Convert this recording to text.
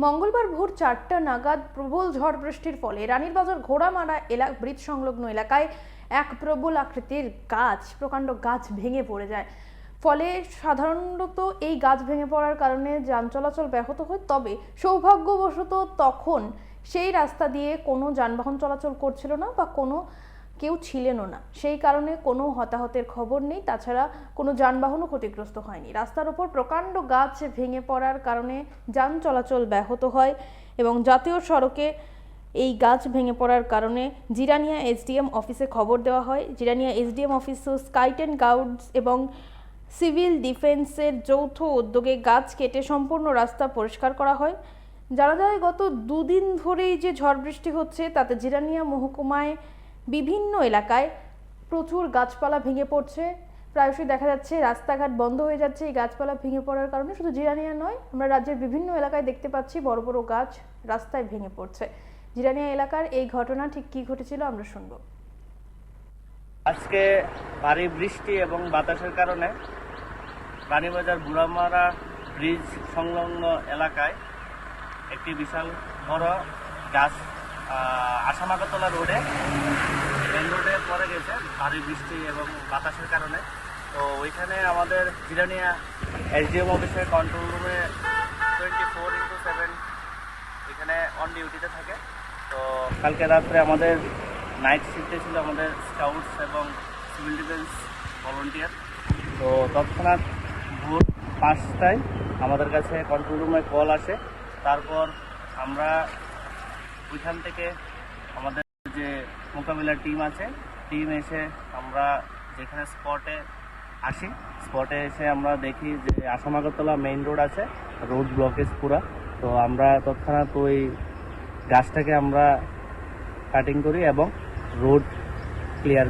মঙ্গলবার ভোর 4টা নাগাদ প্রবল ঝড় বৃষ্টির ফলে রানীরবাজার ঘোড়ামারা ব্রিজ সংলগ্ন এলাকায় এক প্রবল আকৃতির প্রকাণ্ড গাছ ভেঙে পড়ে যায়। ফলে সাধারণত এই গাছ ভেঙে পড়ার কারণে যান চলাচল ব্যাহত হয়, তবে সৌভাগ্যবশত তখন সেই রাস্তা দিয়ে কোনো যানবাহন চলাচল করছিল না বা কেউ ছিলেনও না, সেই কারণে কোনো হতাহতের খবর নেই। তাছাড়া কোনো যানবাহনও ক্ষতিগ্রস্ত হয়নি। রাস্তার ওপর প্রকাণ্ড গাছ ভেঙে পড়ার কারণে যান চলাচল ব্যাহত হয় এবং জাতীয় সড়কে এই গাছ ভেঙে পড়ার কারণে জিরানিয়া এসডিএম অফিসে খবর দেওয়া হয়। Jirania SDM office, scout and guides এবং সিভিল ডিফেন্সের যৌথ উদ্যোগে গাছ কেটে সম্পূর্ণ রাস্তা পরিষ্কার করা হয়। জানা যায়, গত দুদিন ধরেই যে ঝড় বৃষ্টি হচ্ছে তাতে জিরানিয়া মহকুমায় বিভিন্ন এলাকায় প্রচুর গাছপালা ভেঙে পড়ছে। প্রায়শই দেখা যাচ্ছে রাস্তাঘাট বন্ধ হয়ে যাচ্ছে এই গাছপালা ভেঙে পড়ার কারণে। শুধু জিরানিয়া নয়, আমরা রাজ্যের বিভিন্ন এলাকায় দেখতে পাচ্ছি বড় বড় গাছ রাস্তায় ভেঙে পড়ছে। জিরানিয়া এলাকার এই ঘটনা ঠিক কি ঘটেছিল আমরা শুনবো। আজকে ভারী বৃষ্টি এবং বাতাসের কারণে রানীবাজার ঘোড়ামারা ব্রিজ সংলগ্ন এলাকায় একটি বিশাল বড় গাছ আসাম আগরতলা রোডে মেন রোডে পড়ে গেছে ভারী বৃষ্টি এবং বাতাসের কারণে। তো ওইখানে আমাদের জিরানিয়া এসডিএম অফিসের কন্ট্রোল রুমে 24/7 এখানে অন ডিউটিতে থাকে। তো কালকে রাত্রে আমাদের নাইট শিফটে ছিল আমাদের স্কাউটস এবং সিভিল ডিফেন্স ভলান্টিয়ার। তো তৎক্ষণাৎ ভোর 5টায় আমাদের কাছে কন্ট্রোল রুমে কল আসে। তারপর আমরা ওইখান থেকে আমাদের যে মোকাবিলার টিম আছে, টিম এসে আমরা যেখানে স্পটে আসি, স্পটে এসে আমরা দেখি যে আসাম আগরতলা মেইন রোড আছে, রোড ব্লকেজ পুরা। তো আমরা তৎক্ষণাৎ ওই গাছটাকে আমরা কাটিং করি এবং রোড ক্লিয়ার